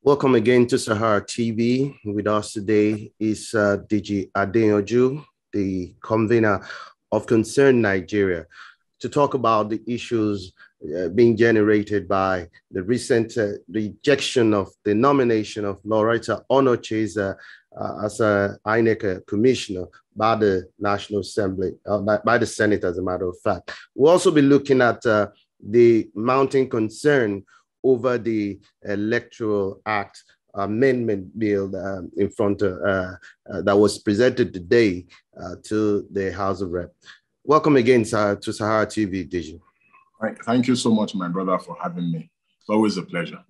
Welcome again to SaharaTV. With us today is Deji Adeyanju, the convener of Concern Nigeria, to talk about the issues being generated by the recent rejection of the nomination of Loretta Onocheza as a INEC commissioner by the National Assembly, by the Senate, as a matter of fact. We'll also be looking at the mounting concern over the Electoral Act amendment bill in front of that was presented today to the House of Rep. Welcome again to SaharaTV, Deji. Thank you so much, my brother, for having me. It's always a pleasure.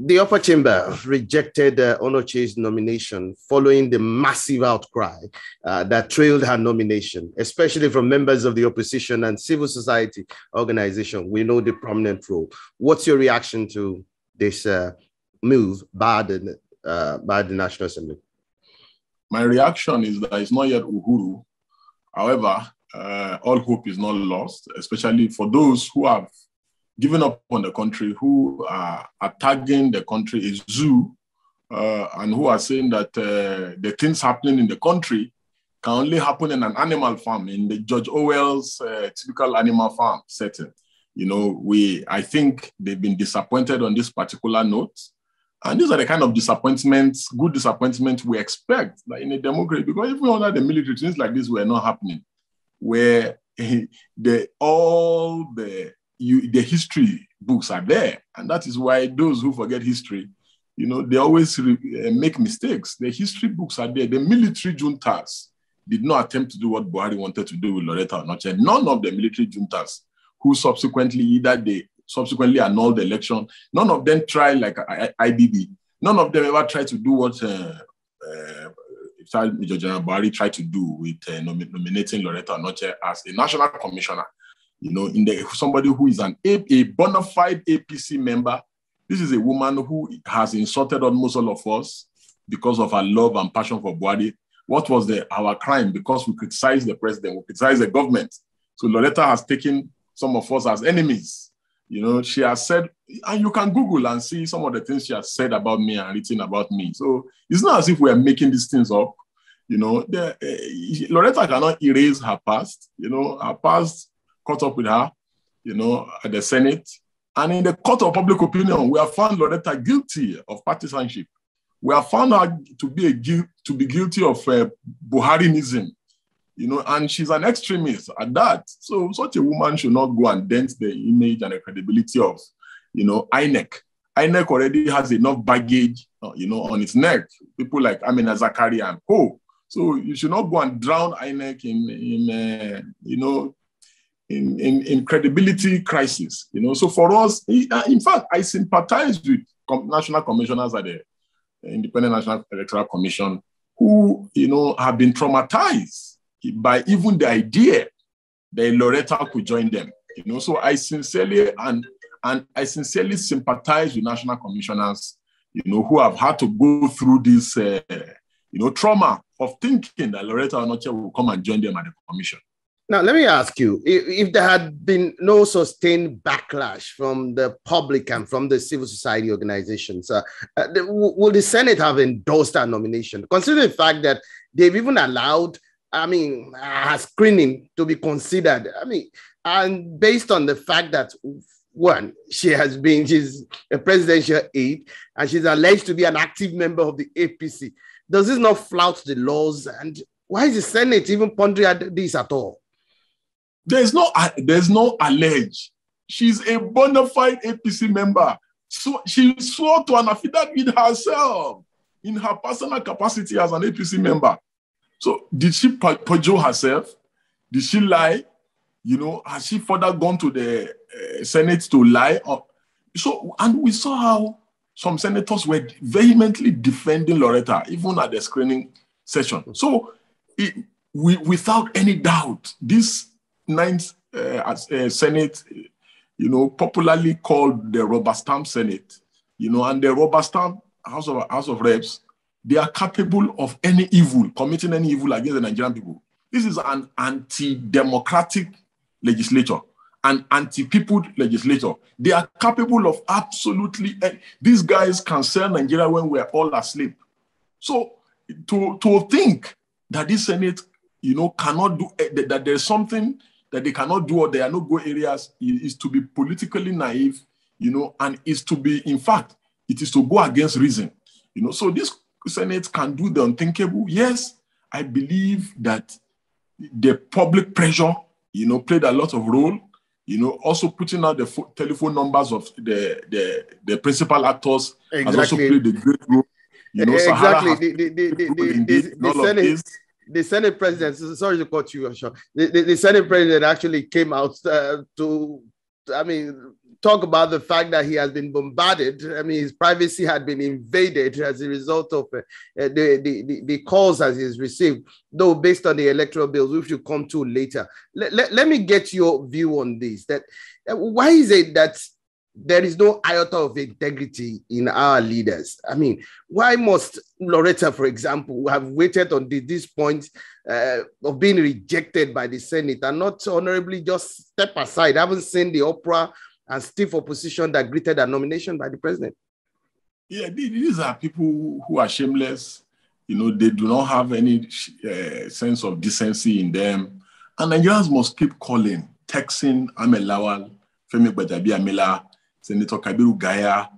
The upper chamber rejected Onoche's nomination following the massive outcry that trailed her nomination, especially from members of the opposition and civil society organization. We know the prominent role. What's your reaction to this move by the National Assembly? My reaction is that it's not yet Uhuru. However, all hope is not lost, especially for those who have given up on the country, who are tagging the country a zoo, and who are saying that the things happening in the country can only happen in an animal farm, in the George Orwell's typical animal farm setting. You know, I think they've been disappointed on this particular note. And these are the kind of disappointments, good disappointments we expect like in a democracy, because even under the military, things like this were not happening, where the history books are there. And that is why those who forget history, you know, they always make mistakes. The history books are there. The military juntas did not attempt to do what Buhari wanted to do with Loretta Onoche. None of the military juntas who subsequently annulled the election, none of them tried like IBB. None of them ever tried to do what Major General Buhari tried to do with nominating Loretta Onoche as a national commissioner. You know, somebody who is a bona fide APC member. This is a woman who has insulted almost all of us because of her love and passion for Buhari. What was our crime? Because we criticized the president, we criticized the government. So Loretta has taken some of us as enemies. You know, she has said, and you can Google and see some of the things she has said about me and written about me. So it's not as if we are making these things up. You know, Loretta cannot erase her past. You know, her past caught up with her, you know, at the Senate. And in the court of public opinion, we have found Loretta guilty of partisanship. We have found her to be guilty of Buharinism, you know, and she's an extremist at that. So such a woman should not go and dent the image and the credibility of, you know, INEC. INEC already has enough baggage, you know, on its neck. People like Amina Zakaria and co. So you should not go and drown INEC in credibility crisis, you know. So for us, in fact, I sympathize with national commissioners at the Independent National Electoral Commission who, you know, have been traumatized by even the idea that Loretta could join them, you know. So I sincerely sympathize with national commissioners, you know, who have had to go through this, you know, trauma of thinking that Loretta Onoche will come and join them at the commission. Now, let me ask you, if there had been no sustained backlash from the public and from the civil society organizations, would the Senate have endorsed that nomination? Considering the fact that they've even allowed, a screening to be considered. And based on the fact that, one, she's a presidential aide and she's alleged to be an active member of the APC. Does this not flout the laws? And why is the Senate even pondering this at all? There's no allege. She's a bona fide APC member. So she swore to an affidavit herself in her personal capacity as an APC member. So did she perjure herself? Did she lie? You know, has she further gone to the Senate to lie? And we saw how some senators were vehemently defending Loretta, even at the screening session. So without any doubt, this ninth Senate, you know, popularly called the rubber stamp Senate, you know, and the rubber stamp House of Reps, they are capable of any evil, committing any evil against the Nigerian people. This is an anti-democratic legislature. an anti-people legislator. They are capable of absolutely, these guys can sell Nigeria when we are all asleep. So to think that this Senate, cannot do, that there's something that they cannot do or there are no go areas is to be politically naive, and is to be, in fact, it is to go against reason. So this Senate can do the unthinkable. Yes, I believe that the public pressure, played a lot of role. Also putting out the telephone numbers of the principal actors has also played a great role. Exactly. The Senate president, sorry to cut you short. The Senate president actually came out to talk about the fact that he has been bombarded. His privacy had been invaded as a result of the calls that he's received, though based on the electoral bills, which we'll come to later. Let me get your view on this. Why is it that there is no iota of integrity in our leaders? Why must Loretta, for example, have waited on this point of being rejected by the Senate and not honorably just step aside? I haven't seen the opera and stiff opposition that greeted a nomination by the president. Yeah, these are people who are shameless. They do not have any sense of decency in them. And Nigerians must keep calling, texting Ahmed Lawal, Femi Gbajabiamila, Senator Kabiru Gaya,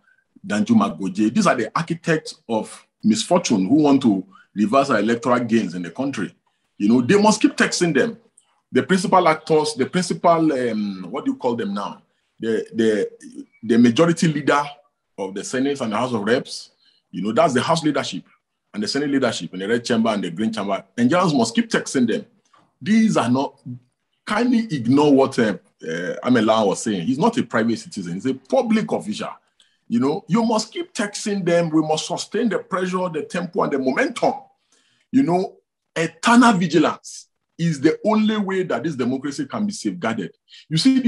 Danju Magoje. These are the architects of misfortune who want to reverse our electoral gains in the country. They must keep texting them. The principal actors, the principal, what do you call them now? The majority leader of the Senate and the House of Reps, that's the House leadership and the Senate leadership in the red chamber and the green chamber. And Nigerians must keep texting them. These are not, kindly ignore what Amela was saying. He's not a private citizen, he's a public official. You must keep texting them. We must sustain the pressure, the tempo, and the momentum. Eternal vigilance is the only way that this democracy can be safeguarded. You see,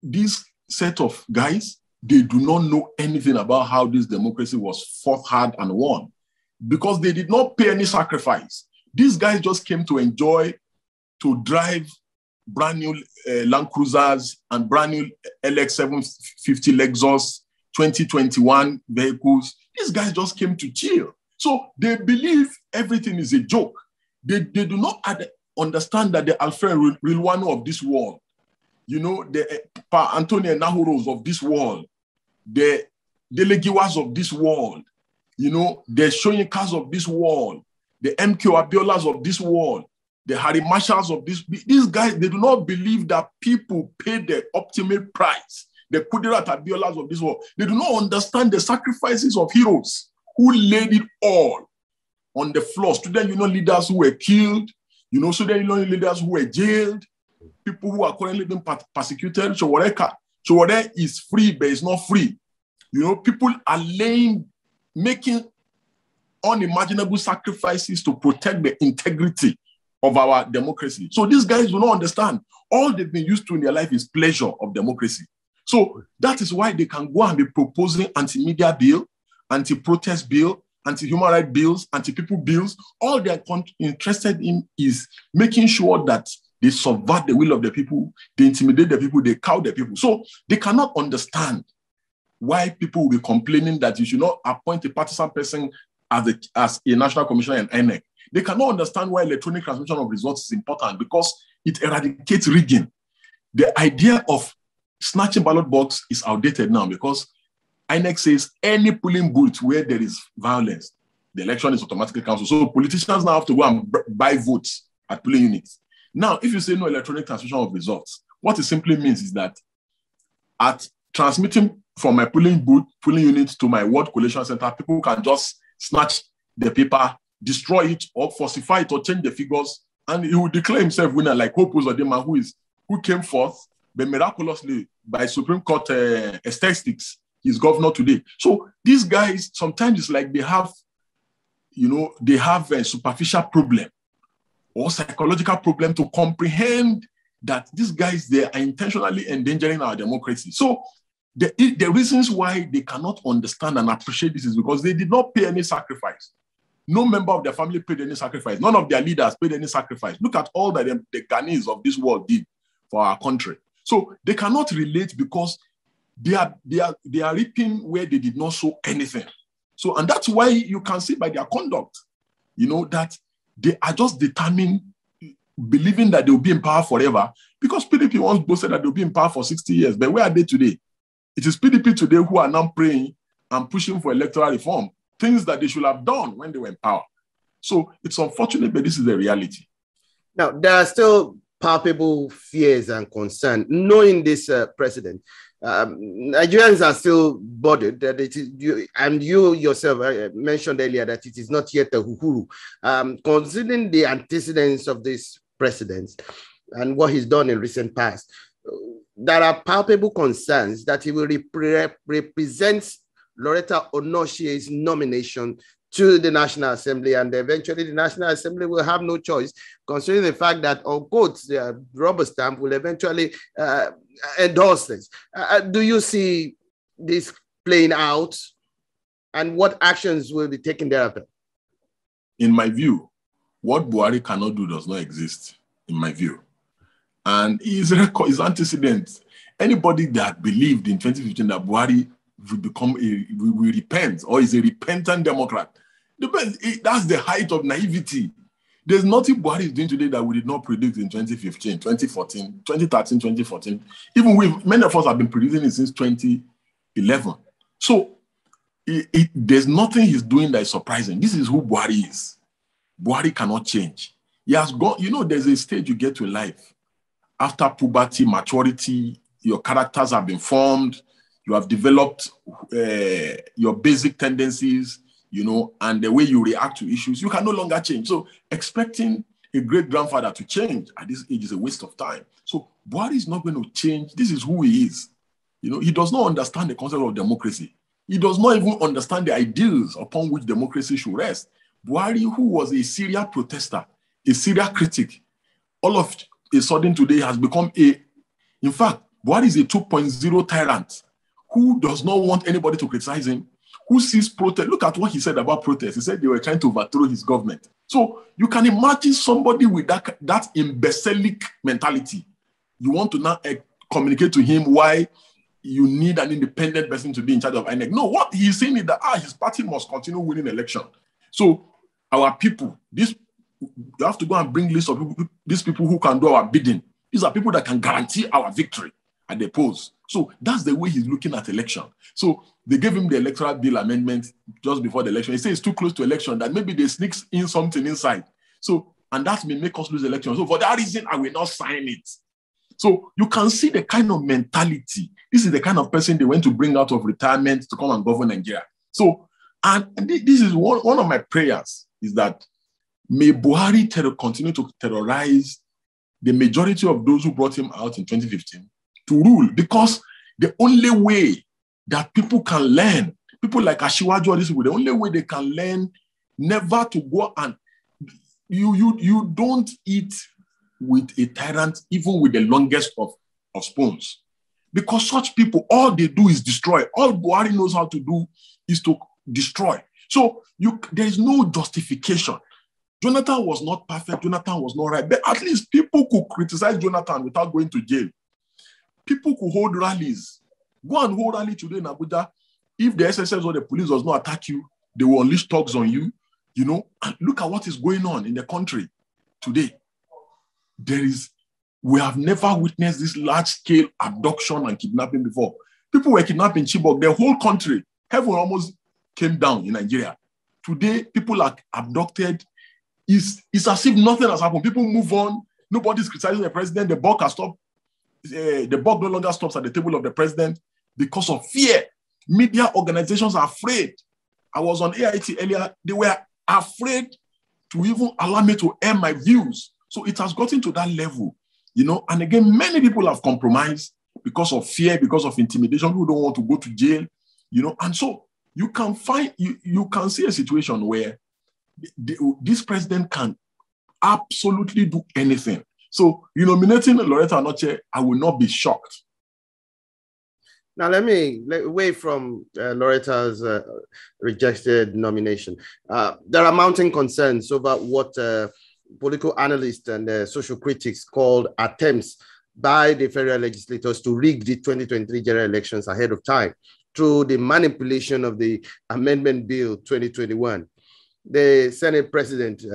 this set of guys, they do not know anything about how this democracy was fought hard and won because they did not pay any sacrifice. These guys just came to enjoy, to drive brand new Land Cruisers and brand new LX 750 Lexus 2021 vehicles. These guys just came to chill. So they believe everything is a joke. They do not understand that the Alfred Rilwano of this world, the Pa Antonio Nahuros of this world, the Delegiwas of this world, the Shoyinkas of this world, the MQ Abiolas of this world, the Harry Marshalls of these guys, they do not believe that people pay the ultimate price. The Kudirat Abiolas of this world, they do not understand the sacrifices of heroes who laid it all on the floor. Student union leaders who were killed, student union leaders who were jailed, people who are currently being persecuted. Showore is free, but it's not free. People are making unimaginable sacrifices to protect the integrity of our democracy. So these guys do not understand. All they've been used to in their life is pleasure of democracy. So that is why they can go and be proposing anti-media bill, anti-protest bill, anti-human rights bills, anti-people bills. All they're interested in is making sure that they subvert the will of the people, they intimidate the people, they cow the people. So they cannot understand why people will be complaining that you should not appoint a partisan person as a national commissioner in INEC. They cannot understand why electronic transmission of results is important because it eradicates rigging. The idea of snatching ballot box is outdated now because INEC says any polling booth where there is violence, the election is automatically cancelled. So politicians now have to go and buy votes at polling units. Now, if you say no electronic transmission of results, what it simply means is that at transmitting from my polling unit to my ward collation center, people can just snatch the paper, destroy it, or falsify it, or change the figures, and he will declare himself winner, like Hope Uzodinma, who came forth, but miraculously by Supreme Court statistics, he's governor today. So these guys, sometimes it's like they have a superficial problem or psychological problem to comprehend that these guys, they are intentionally endangering our democracy. So the reasons why they cannot understand and appreciate this is because they did not pay any sacrifice. No member of their family paid any sacrifice. None of their leaders paid any sacrifice. Look at all that the Ghanaians of this world did for our country. So they cannot relate because they are reaping where they did not sow anything. So, and that's why you can see by their conduct, that they are just determined, believing that they will be in power forever, because PDP once boasted that they'll be in power for 60 years. But where are they today? It is PDP today who are now praying and pushing for electoral reform, things that they should have done when they were in power. So it's unfortunate, but this is the reality. Now, there are still palpable fears and concerns. Knowing this precedent, Nigerians are still bothered that it is, you yourself mentioned earlier that it is not yet a uhuru. Considering the antecedents of this precedent and what he's done in recent past, there are palpable concerns that he will represent Loretta Onochie's nomination to the National Assembly, and eventually the National Assembly will have no choice, considering the fact that, on quote, the rubber stamp will eventually endorse this. Do you see this playing out, and what actions will be taken thereafter? In my view, what Buhari cannot do does not exist, in my view. And his record, his antecedents, anybody that believed in 2015 that Buhari will repent or is a repentant Democrat, that's the height of naivety. There's nothing Buhari is doing today that we did not predict in 2015, 2014, 2013, 2014. Even many of us have been predicting it since 2011. So there's nothing he's doing that is surprising. This is who Buhari is. Buhari cannot change. He has gone, there's a stage you get to in life. After puberty, maturity, your characters have been formed, you have developed your basic tendencies, and the way you react to issues, you can no longer change. So expecting a great-grandfather to change at this age is a waste of time. So Buhari is not going to change. This is who he is. He does not understand the concept of democracy. He does not even understand the ideals upon which democracy should rest. Buhari, who was a serial protester, a serial critic, all of a sudden today has become in fact, Buhari is a 2.0 tyrant who does not want anybody to criticize him, who sees protest. Look at what he said about protest. He said they were trying to overthrow his government. So you can imagine somebody with that imbecilic mentality. You want to now communicate to him why you need an independent person to be in charge of INEC. No, what he's saying is that his party must continue winning election. So our people, you have to go and bring lists of people, these people who can do our bidding. These are people that can guarantee our victory at the polls. So that's the way he's looking at election. So they gave him the electoral bill amendment just before the election. He says it's too close to election, that maybe they sneak in something inside. So, and that may make us lose election. So for that reason, I will not sign it. So you can see the kind of mentality. This is the kind of person they went to bring out of retirement to come and govern Nigeria. So, and this is one of my prayers, is that may Buhari continue to terrorize the majority of those who brought him out in 2015 to rule, because the only way that people can learn, people like Ashiwaju or this people, the only way they can learn never to go and you don't eat with a tyrant, even with the longest of spoons. Because such people, all they do is destroy. All Buhari knows how to do is to destroy. So there is no justification. Jonathan was not perfect. Jonathan was not right. But at least people could criticize Jonathan without going to jail. People could hold rallies. Go and hold rally today in Abuja. If the SSS or the police does not attack you, they will unleash thugs on you, and look at what is going on in the country today. We have never witnessed this large-scale abduction and kidnapping before. People were kidnapped in Chibok. The whole country, heaven almost came down in Nigeria. Today, people are abducted. It's as if nothing has happened. People move on. Nobody's criticizing the president. The buck has stopped. The buck no longer stops at the table of the president because of fear. Media organizations are afraid. I was on AIT earlier. They were afraid to even allow me to air my views. So it has gotten to that level, And again, many people have compromised because of fear, because of intimidation. Who don't want to go to jail, And so you can see a situation where this president can absolutely do anything. So, nominating Loretta Onochie, I will not be shocked. Now, let me away from Loretta's rejected nomination. There are mounting concerns over what political analysts and social critics called attempts by the federal legislators to rig the 2023 general elections ahead of time through the manipulation of the Amendment Bill 2021. The Senate President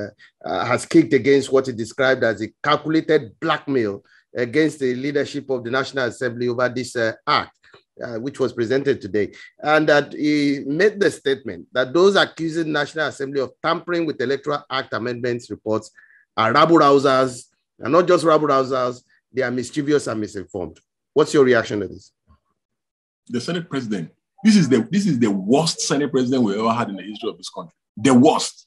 has kicked against what he described as a calculated blackmail against the leadership of the National Assembly over this act, which was presented today. And that he made the statement that those accusing the National Assembly of tampering with Electoral Act amendments reports are rabble-rousers, and not just rabble-rousers, they are mischievous and misinformed. What's your reaction to this? The Senate President, this is the worst Senate President we ever had in the history of this country. The worst.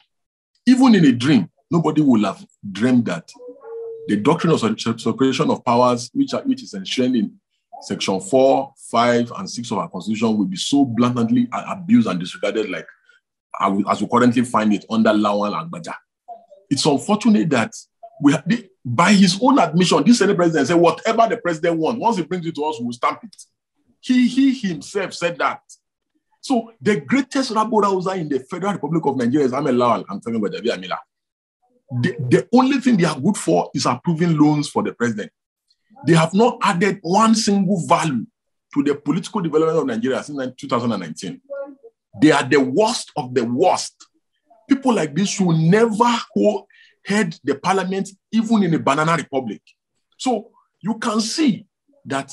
Even in a dream, nobody would have dreamed that the doctrine of separation of powers, which is enshrined in Section 4, 5, and 6 of our Constitution, will be so blatantly abused and disregarded like as we currently find it under Lawal and Baja. It's unfortunate that by his own admission, this Senate President said, whatever the President wants, once he brings it to us, we will stamp it. He himself said that. So the greatest rabble-rouser in the Federal Republic of Nigeria is Ahmed Lawal and Femi Gbajabiamila. The only thing they are good for is approving loans for the president. They have not added one single value to the political development of Nigeria since 2019. They are the worst of the worst. People like this should never head the parliament, even in a banana republic. So you can see that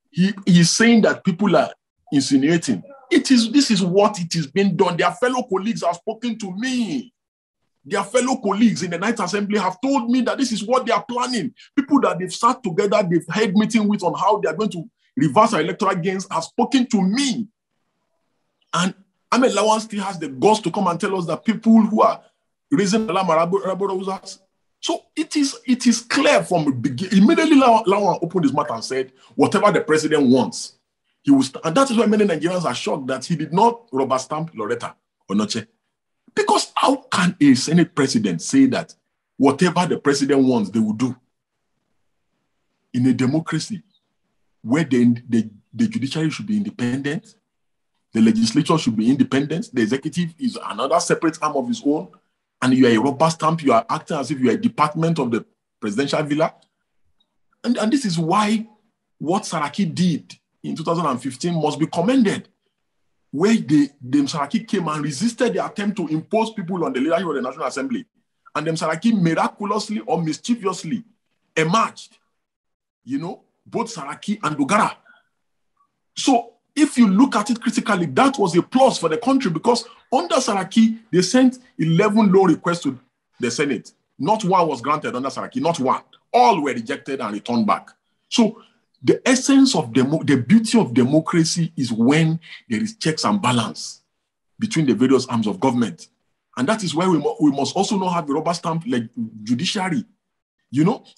he is saying that people are insinuating. This is what it is being done. Their fellow colleagues have spoken to me. Their fellow colleagues in the Ninth Assembly have told me that this is what they are planning. People that they've sat together, they've had meeting with on how they are going to reverse our electoral gains have spoken to me. And Ahmed Lawal still has the guts to come and tell us that people who are raising alarm are rabble-rousers. So it is clear from the beginning. Immediately Lawal opened his mouth and said, whatever the president wants, he will. And that is why many Nigerians are shocked that he did not rubber stamp Loretta Onoche. Because how can a Senate president say that whatever the president wants, they will do? In a democracy where the judiciary should be independent, the legislature should be independent, the executive is another separate arm of his own, and you are a rubber stamp, you are acting as if you are a department of the presidential villa. And this is why what Saraki did in 2015 must be commended, where the Saraki came and resisted the attempt to impose people on the leadership of the National Assembly. And the Saraki miraculously or mischievously emerged, both Saraki and Dogara. So if you look at it critically, that was a plus for the country, because under Saraki, they sent 11 loan requests to the Senate. Not one was granted under Saraki, not one. All were rejected and returned back. So the essence of the beauty of democracy is when there is checks and balance between the various arms of government. And that is why we must also not have a rubber stamp like judiciary.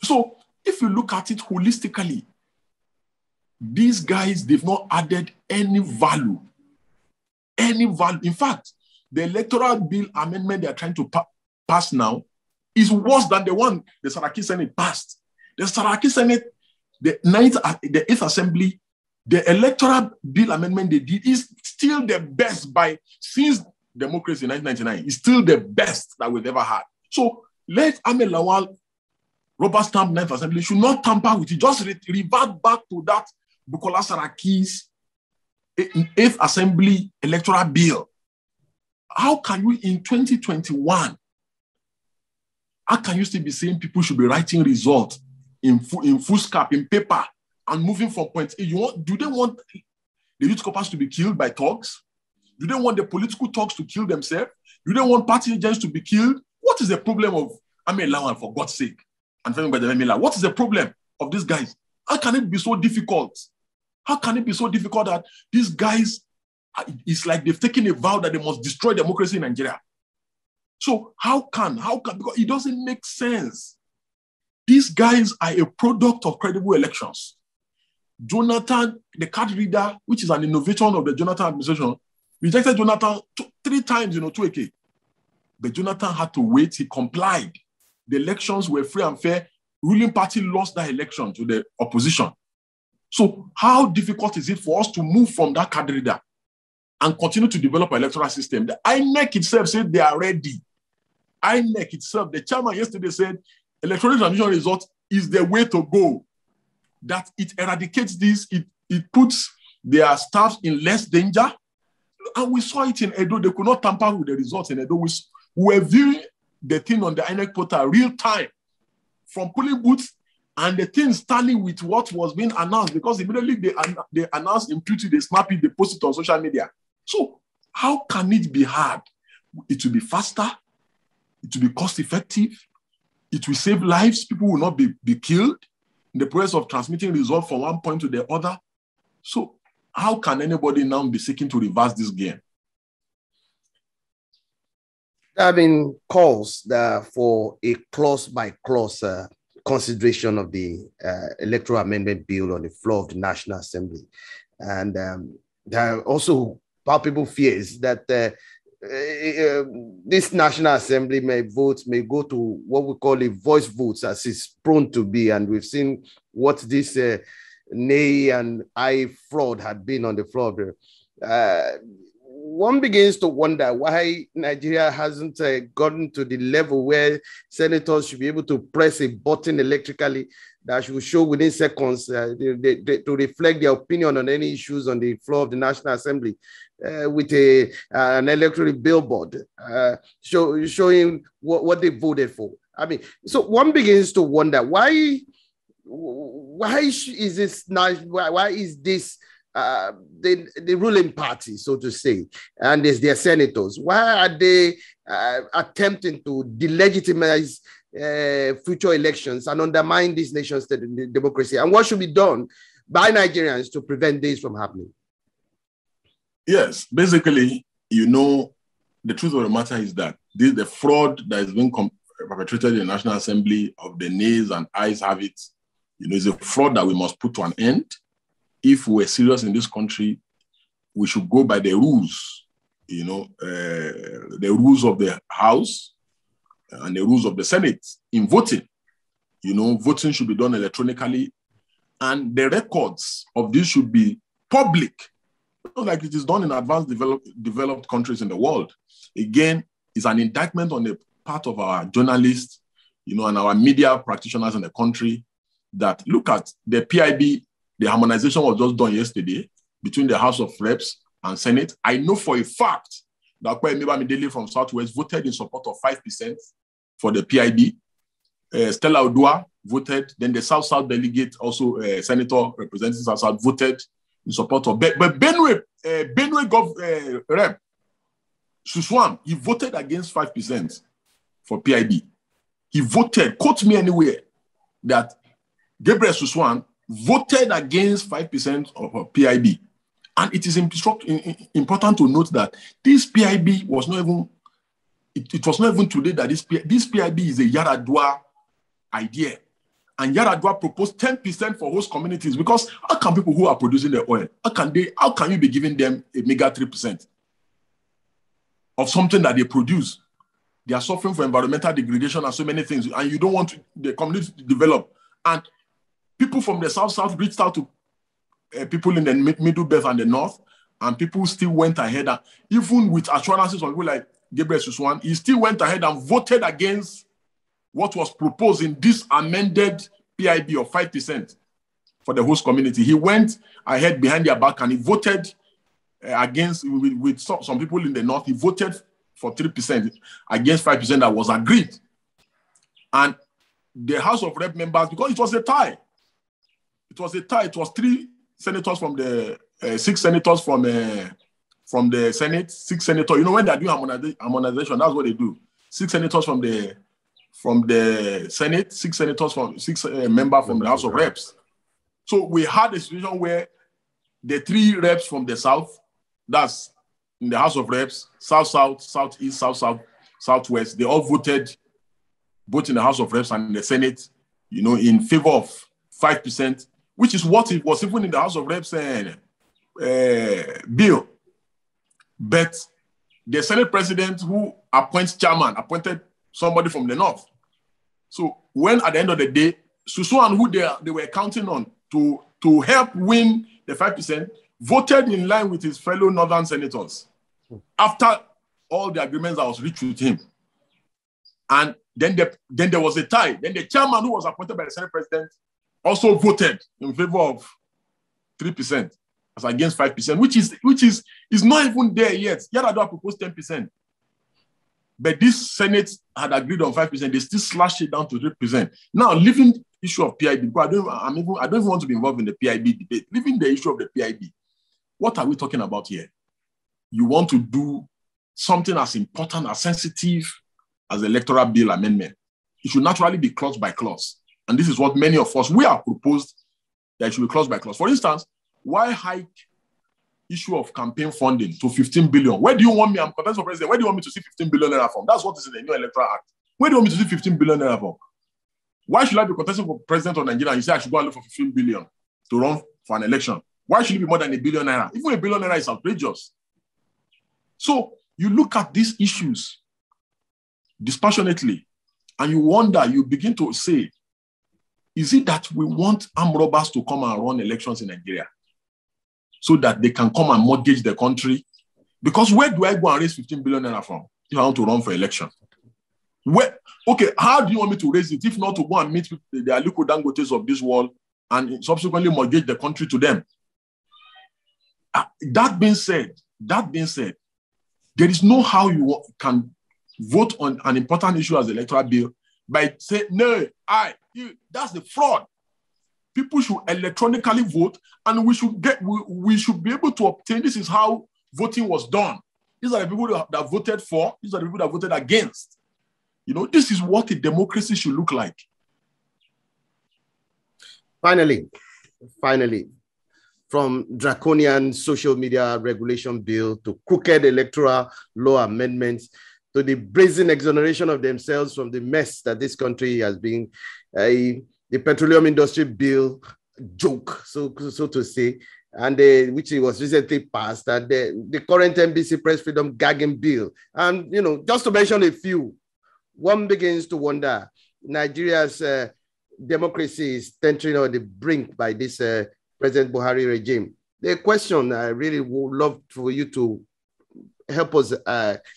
So if you look at it holistically, these guys, they've not added any value. Any value. In fact, the electoral bill amendment they are trying to pass now is worse than the one the Saraki Senate passed. The Saraki Senate, the 8th Assembly, the electoral bill amendment they did is still the best since democracy in 1999. It's still the best that we've ever had. So let Ahmed Lawal rubber stamp 9th Assembly should not tamper with it. Just revert back to that Bukola Saraki's 8th Assembly electoral bill. How can you in 2021, how can you still be saying people should be writing results in foolscap, in paper, and moving from point A? Do they want the youth corpers to be killed by thugs? Do they want the political thugs to kill themselves? Do they want party agents to be killed? What is the problem of Ahmed Lawal, for God's sake, and Femi Gbajabiamila? What is the problem of these guys? How can it be so difficult? How can it be so difficult that these guys, it's like they've taken a vow that they must destroy democracy in Nigeria? So because it doesn't make sense. These guys are a product of credible elections. Jonathan, the card reader, which is an innovation of the Jonathan administration, rejected Jonathan 3 times, 2AK. But Jonathan had to wait. He complied. The elections were free and fair. Ruling party lost that election to the opposition. So how difficult is it for us to move from that card reader and continue to develop an electoral system? The INEC itself said they are ready. INEC itself, the chairman yesterday said, electronic transmission result is the way to go. that it eradicates this, it puts their staff in less danger. And we saw it in Edo. They could not tamper with the results in Edo. We were viewing the thing on the INEC portal real time from polling booths, and the thing standing with what was being announced, because immediately they announced in Twitter, they snap it, they post it on social media. So how can it be hard? It will be faster, it will be cost effective, it will save lives, people will not be killed in the process of transmitting results from one point to the other. So how can anybody now be seeking to reverse this game? There have been calls for a clause-by-clause consideration of the Electoral Amendment Bill on the floor of the National Assembly. And there are also palpable fears that this National Assembly may go to what we call a voice votes, as it's prone to be. And we've seen what this nay and aye fraud had been on the floor of the one begins to wonder why Nigeria hasn't gotten to the level where senators should be able to press a button electrically that should show within seconds to reflect their opinion on any issues on the floor of the National Assembly with an electoral billboard showing what they voted for. I mean, so one begins to wonder why is this the ruling party, so to say, and there's their senators, why are they attempting to delegitimize future elections and undermine this nation's democracy? And what should be done by Nigerians to prevent this from happening? Yes, basically, the truth of the matter is that the fraud that is being perpetrated in the National Assembly of the nays and ayes have it, is a fraud that we must put to an end. If we're serious in this country, we should go by the rules, the rules of the House and the rules of the Senate in voting. Voting should be done electronically, and the records of this should be public, like it is done in advanced developed countries in the world. Again, it's an indictment on the part of our journalists, and our media practitioners in the country that look at the PIB. The harmonization was just done yesterday between the House of Reps and Senate. I know for a fact that Kwame from Southwest voted in support of 5% for the PIB. Stella Odua voted. Then the South-South delegate, also Senator representing South-South, voted in support of. But Benue Rep. Suswan, he voted against 5% for PIB. He voted, quote me anywhere, that Gabriel Suswan voted against 5% of PIB. And it is important to note that this PIB was not even, it was not even today that this PIB is a Yaradua idea. And Yaradua proposed 10% for host communities, because how can people who are producing the oil, how can you be giving them a mega 3% of something that they produce? They are suffering for environmental degradation and so many things, and you don't want the community to develop. And people from the South reached out to people in the Middle Belt and the North, and people still went ahead. And even with assurances from people like Gabriel Suswan, he still went ahead and voted against what was proposed in this amended PIB of 5% for the host community. He went ahead behind their back and he voted against, with some people in the North, he voted for 3% against 5% that was agreed. And the House of Rep members, because it was a tie. It was 3 senators from the 6 senators from the Senate, 6 senators. When they're doing harmonization, that's what they do. 6 senators from the Senate, 6 senators from 6 members from the House of Reps. So we had a situation where the 3 reps from the South, that's in the House of Reps, South-South, Southeast, South-South, Southwest, they all voted both in the House of Reps and in the Senate, in favor of 5%, which is what it was even in the House of Reps bill. But the Senate president who appoints chairman appointed somebody from the North. So when at the end of the day, Suswan, who they were counting on to help win the 5%, voted in line with his fellow Northern senators after all the agreements that was reached with him. And then there was a tie. Then the chairman who was appointed by the Senate president also voted in favor of 3% as against 5%, which is not even there yet. Yar'Adua proposed 10%. But this Senate had agreed on 5%. They still slashed it down to 3%. Now, leaving the issue of PIB, because I don't even want to be involved in the PIB debate. Leaving the issue of the PIB, what are we talking about here? You want to do something as important, as sensitive as the electoral bill amendment. It should naturally be clause by clause. And this is what many of us, we have proposed that it should be clause by clause. For instance, why hike issue of campaign funding to 15 billion? Where do you want me, I'm contesting for president, where do you want me to see 15 billion naira from? That's what is in the new Electoral Act. Where do you want me to see 15 billion naira from? Why should I be contesting for president of Nigeria and you say I should go and look for 15 billion to run for an election? Why should it be more than $1 billion naira? Even $1 billion naira is outrageous. So you look at these issues dispassionately and you wonder, you begin to say, is it that we want armed robbers to come and run elections in Nigeria so that they can come and mortgage the country? Because where do I go and raise 15 billion naira from if I want to run for election? Where, okay, how do you want me to raise it if not to go and meet the Aliko Dangotes of this world and subsequently mortgage the country to them? That being said, there is no how you can vote on an important issue as the electoral bill by saying, no, that's the fraud. People should electronically vote and we should be able to obtain, this is how voting was done. These are the people that voted for, these are the people that voted against. You know, this is what a democracy should look like. Finally, from draconian social media regulation bill to crooked electoral law amendments to the brazen exoneration of themselves from the mess that this country has been, the petroleum industry bill joke, so to say, and which was recently passed, and the current NBC press freedom gagging bill. And, you know, just to mention a few, one begins to wonder, Nigeria's democracy is entering on the brink by this President Buhari regime. The question I really would love for you to help us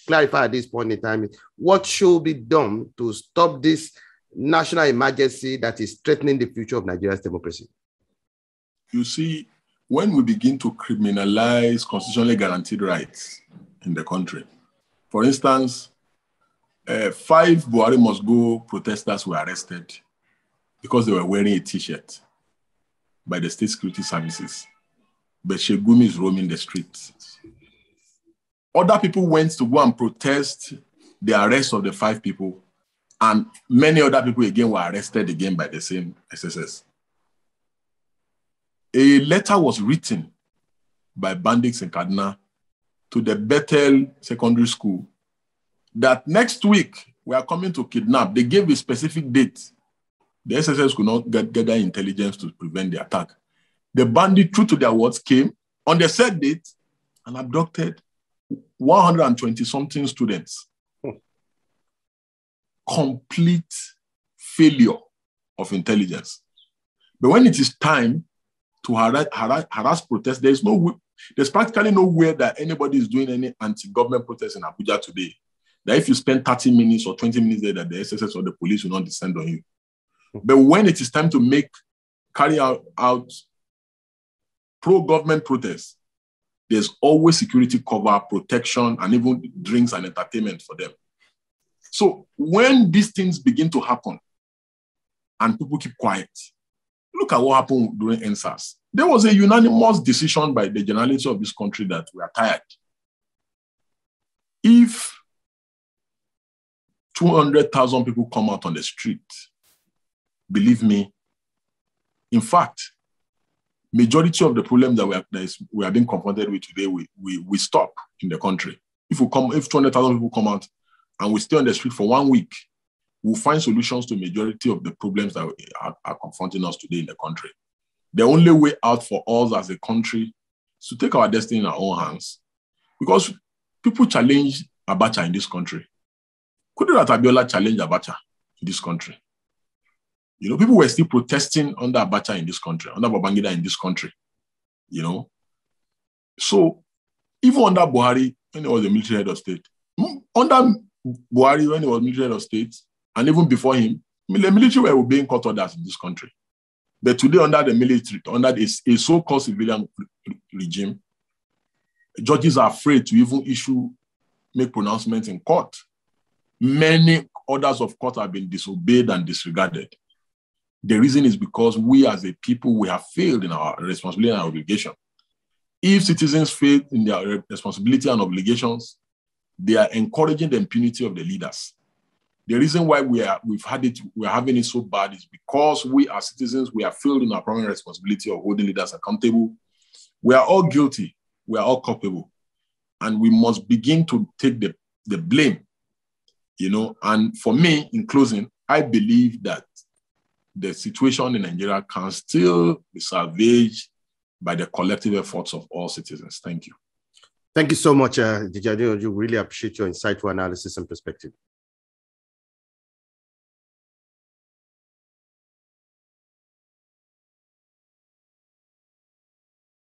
clarify at this point in time is, what should be done to stop this national emergency that is threatening the future of Nigeria's democracy? You see, when we begin to criminalize constitutionally guaranteed rights in the country, for instance, 5 Buhari must go protesters were arrested because they were wearing a t-shirt by the state security services. But Shegumi is roaming the streets. Other people went to go and protest the arrest of the 5 people, and many other people again were arrested again by the same SSS. A letter was written by bandits in Kaduna to the Bethel Secondary School that next week we are coming to kidnap. They gave a specific date. The SSS could not gather intelligence to prevent the attack. The bandit, true to their words, came on the said date and abducted 120-something students. Complete failure of intelligence. But when it is time to harass protests, there's practically nowhere that anybody is doing any anti-government protest in Abuja today, that if you spend 30 minutes or 20 minutes there, that the SSS or the police will not descend on you. But when it is time to carry out pro-government protests, there's always security cover, protection, and even drinks and entertainment for them. So when these things begin to happen and people keep quiet, look at what happened during NSAS. There was a unanimous decision by the generality of this country that we are tired. If 200,000 people come out on the street, believe me, in fact, majority of the problems that we are being confronted with today, we stop in the country. If 200,000 people come out and we stay on the street for 1 week, we'll find solutions to majority of the problems that are confronting us today in the country. The only way out for us as a country is to take our destiny in our own hands. Because people challenge Abacha in this country. Kudirat Abiola challenged Abacha in this country. You know, people were still protesting under Abacha in this country, under Babangida in this country. You know? So, even under Buhari, when he was the military head of state, under Buhari, when he was military head of state, and even before him, the military were obeying court orders in this country. But today, under the military, under a so-called civilian regime, judges are afraid to even make pronouncements in court. Many orders of court have been disobeyed and disregarded. The reason is because we as a people, we have failed in our responsibility and obligation. If citizens fail in their responsibility and obligations, they are encouraging the impunity of the leaders. The reason why we're having it so bad is because we as citizens, we have failed in our primary responsibility of holding leaders accountable. We are all guilty. We are all culpable. And we must begin to take the blame, you know. And for me, in closing, I believe that the situation in Nigeria can still be salvaged by the collective efforts of all citizens. Thank you. Thank you so much, Deji Adeyanju. Really appreciate your insightful analysis and perspective.